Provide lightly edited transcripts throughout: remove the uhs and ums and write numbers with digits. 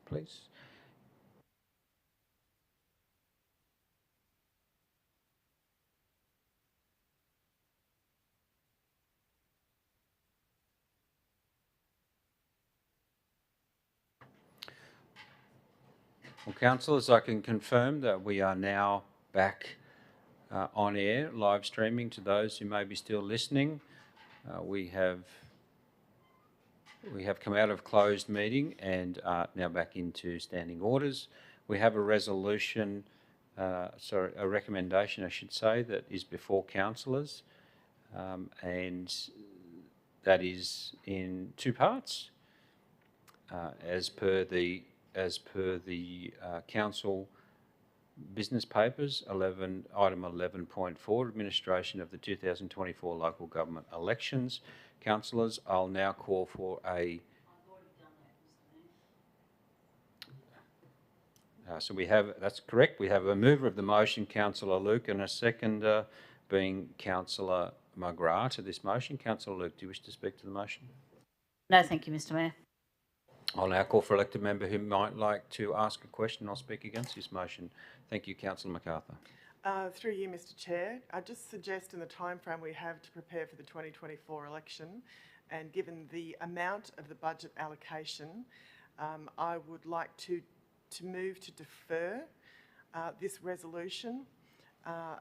please. Well, councillors, I can confirm that we are now back on air, live streaming. To those who may be still listening, we have come out of closed meeting and are now back into standing orders. We have a resolution, a recommendation, I should say, that is before councillors, and that is in two parts, as per the council business papers. Item 11.4, administration of the 2024 local government elections. Councillors, I'll now call for a... so we have, that's correct, we have a mover of the motion, Councillor Luke, and a seconder being Councillor McGrath to this motion. Councillor Luke, do you wish to speak to the motion? No, thank you, Mr Mayor. I'll now call for elected member who might like to ask a question or speak against this motion. Thank you, Councillor MacArthur. Through you, Mr Chair, I just suggest in the timeframe we have to prepare for the 2024 election, and given the amount of the budget allocation, I would like to move to defer this resolution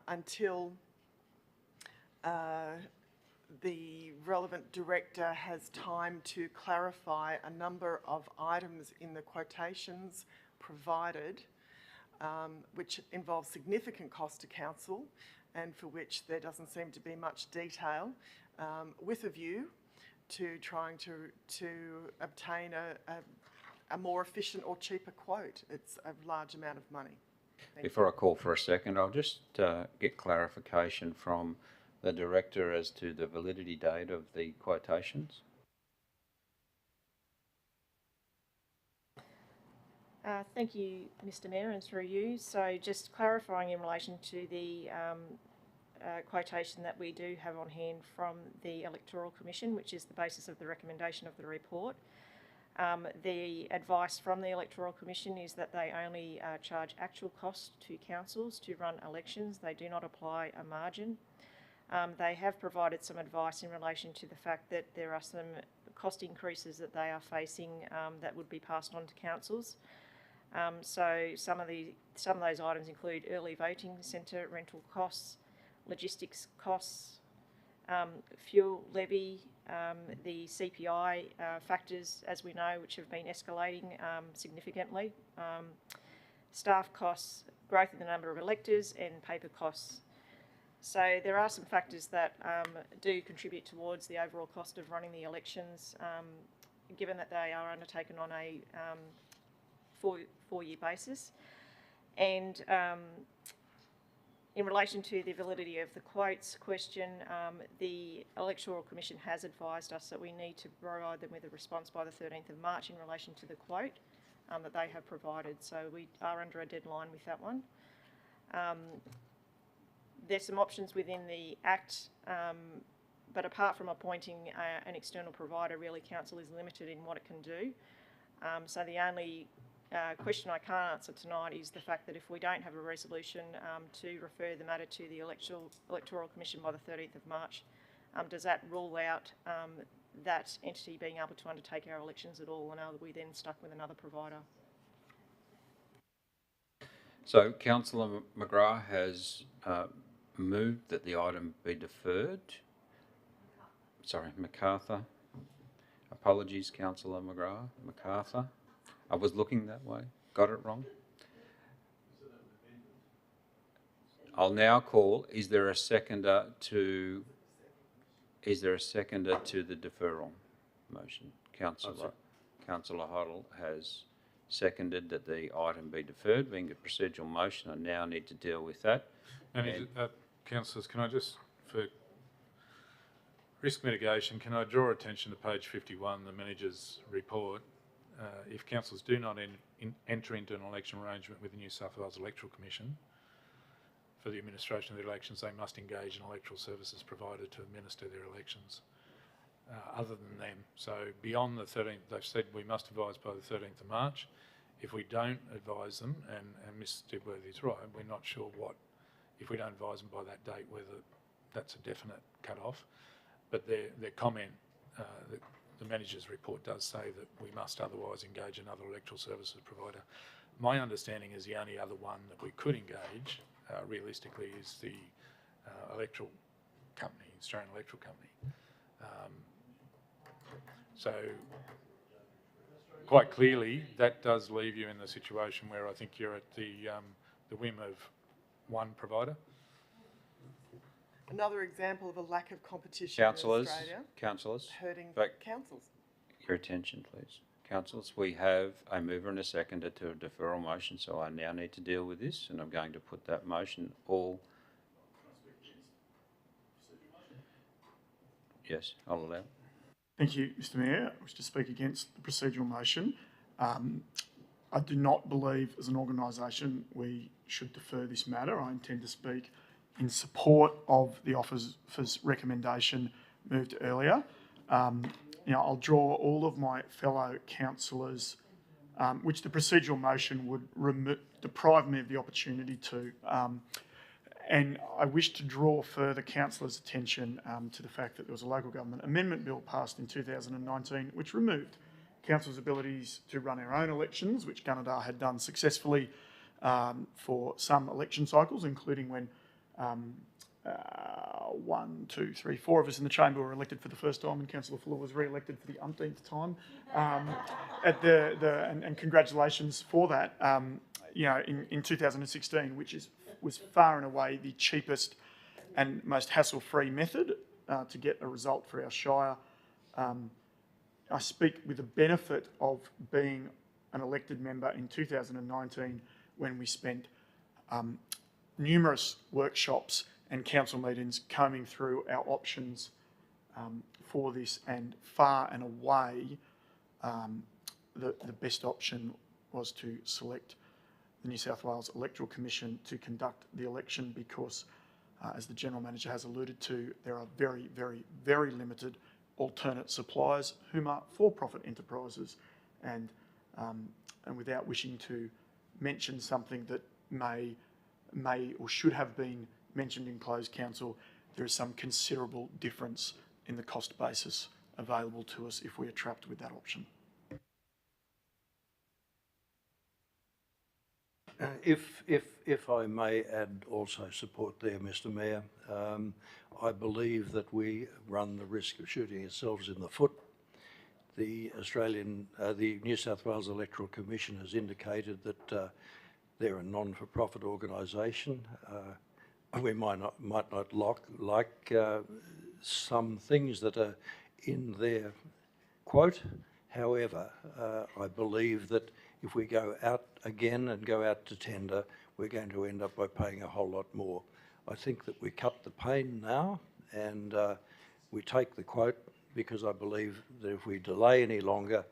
until the relevant director has time to clarify a number of items in the quotations provided, which involve significant cost to council and for which there doesn't seem to be much detail, with a view to trying to obtain a more efficient or cheaper quote. It's a large amount of money. Before I call for a second, I'll just get clarification from the director as to the validity date of the quotations. Thank you, Mr Mayor, and through you. So just clarifying in relation to the quotation that we do have on hand from the Electoral Commission, which is the basis of the recommendation of the report. The advice from the Electoral Commission is that they only charge actual cost to councils to run elections. They do not apply a margin. They have provided some advice in relation to the fact that there are some cost increases that they are facing that would be passed on to councils. So some of those items include early voting centre rental costs, logistics costs, fuel levy, the CPI factors, as we know, which have been escalating significantly, staff costs, growth in the number of electors, and paper costs. So there are some factors that do contribute towards the overall cost of running the elections, given that they are undertaken on a four-year basis. And in relation to the validity of the quotes question, the Electoral Commission has advised us that we need to provide them with a response by the 13th of March in relation to the quote that they have provided. So we are under a deadline with that one. There's some options within the Act, but apart from appointing an external provider, really council is limited in what it can do. So the only question I can't answer tonight is the fact that if we don't have a resolution to refer the matter to the Electoral Commission by the 13th of March, does that rule out that entity being able to undertake our elections at all, and are we then stuck with another provider? So Councillor McGrath has moved that the item be deferred. Sorry, MacArthur. Apologies, Councillor McGrath. MacArthur. I was looking that way. Got it wrong. I'll now call. Is there a seconder to the deferral motion? Councillor Hoddle has seconded that the item be deferred. Being a procedural motion, I now need to deal with that. Councillors, can I just, for risk mitigation, can I draw attention to page 51, the manager's report? If councillors do not enter into an election arrangement with the New South Wales Electoral Commission for the administration of the elections, they must engage an electoral services provider to administer their elections other than them. So beyond the 13th, they've said we must advise by the 13th of March. If we don't advise them, and Ms Dibworthy's right, we're not sure if we don't advise them by that date, whether that's a definite cut-off. But their comment, the manager's report does say that we must otherwise engage another electoral services provider. My understanding is the only other one that we could engage, realistically, is the electoral company, Australian Electoral Company. So quite clearly, that does leave you in the situation where I think you're at the whim of one provider. Another example of a lack of competition in Australia, Councillors, hurting back- councils. your attention, please. Councillors, we have a mover and a seconder to a deferral motion, so I now need to deal with this, and I'm going to put that motion all. Yes, I'll allow. Thank you, Mr Mayor. I wish to speak against the procedural motion. I do not believe as an organisation we should defer this matter. I intend to speak in support of the officer's recommendation moved earlier. I'll draw all of my fellow councillors, which the procedural motion would deprive me of the opportunity to. And I wish to draw further councillors' attention to the fact that there was a local government amendment bill passed in 2019 which removed councils' abilities to run our own elections, which Gunnedah had done successfully for some election cycles, including when 1, 2, 3, 4 of us in the chamber were elected for the first time, and Councillor Fuller was re-elected for the umpteenth time. And congratulations for that. In 2016, which was far and away the cheapest and most hassle-free method to get a result for our shire. I speak with the benefit of being an elected member in 2019 when we spent numerous workshops and council meetings combing through our options for this, and far and away the best option was to select the New South Wales Electoral Commission to conduct the election because, as the General Manager has alluded to, there are very, very, very limited alternate suppliers whom are for-profit enterprises, and without wishing to mention something that may or should have been mentioned in closed council, there is some considerable difference in the cost basis available to us if we are trapped with that option. If I may add also support there, Mr Mayor, I believe that we run the risk of shooting ourselves in the foot. The New South Wales Electoral Commission has indicated that they're a non-for-profit organisation. We might not like some things that are in their quote. However, I believe that if we go out again and go out to tender, we're going to end up by paying a whole lot more. I think that we cut the pain now and we take the quote, because I believe that if we delay any longer,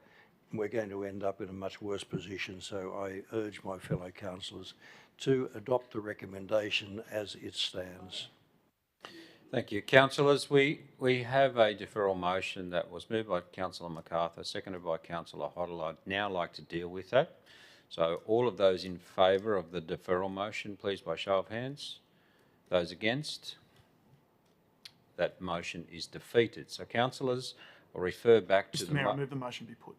we're going to end up in a much worse position. So I urge my fellow councillors to adopt the recommendation as it stands. Thank you. Councillors, we have a deferral motion that was moved by Councillor MacArthur, seconded by Councillor Hoddle. I'd now like to deal with that. So all of those in favour of the deferral motion, please by show of hands. Those against? That motion is defeated. So councillors, I'll refer back to Mr Mayor, I move the motion be put.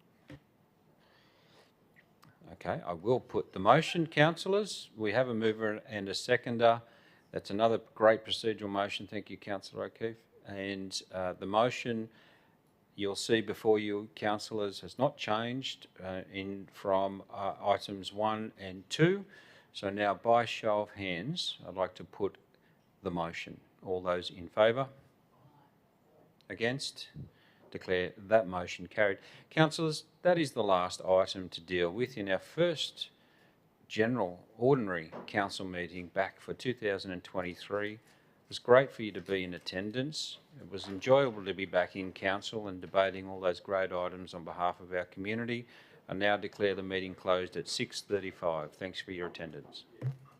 Okay, I will put the motion, councillors. We have a mover and a seconder. That's another great procedural motion. Thank you, Councillor O'Keefe. And the motion you'll see before you, councillors, has not changed from items 1 and 2. So now, by show of hands, I'd like to put the motion. All those in favour? Against? Declare that motion carried. Councillors, that is the last item to deal with in our first general ordinary council meeting back for 2023. It was great for you to be in attendance. It was enjoyable to be back in council and debating all those great items on behalf of our community. I now declare the meeting closed at 6:35. Thanks for your attendance.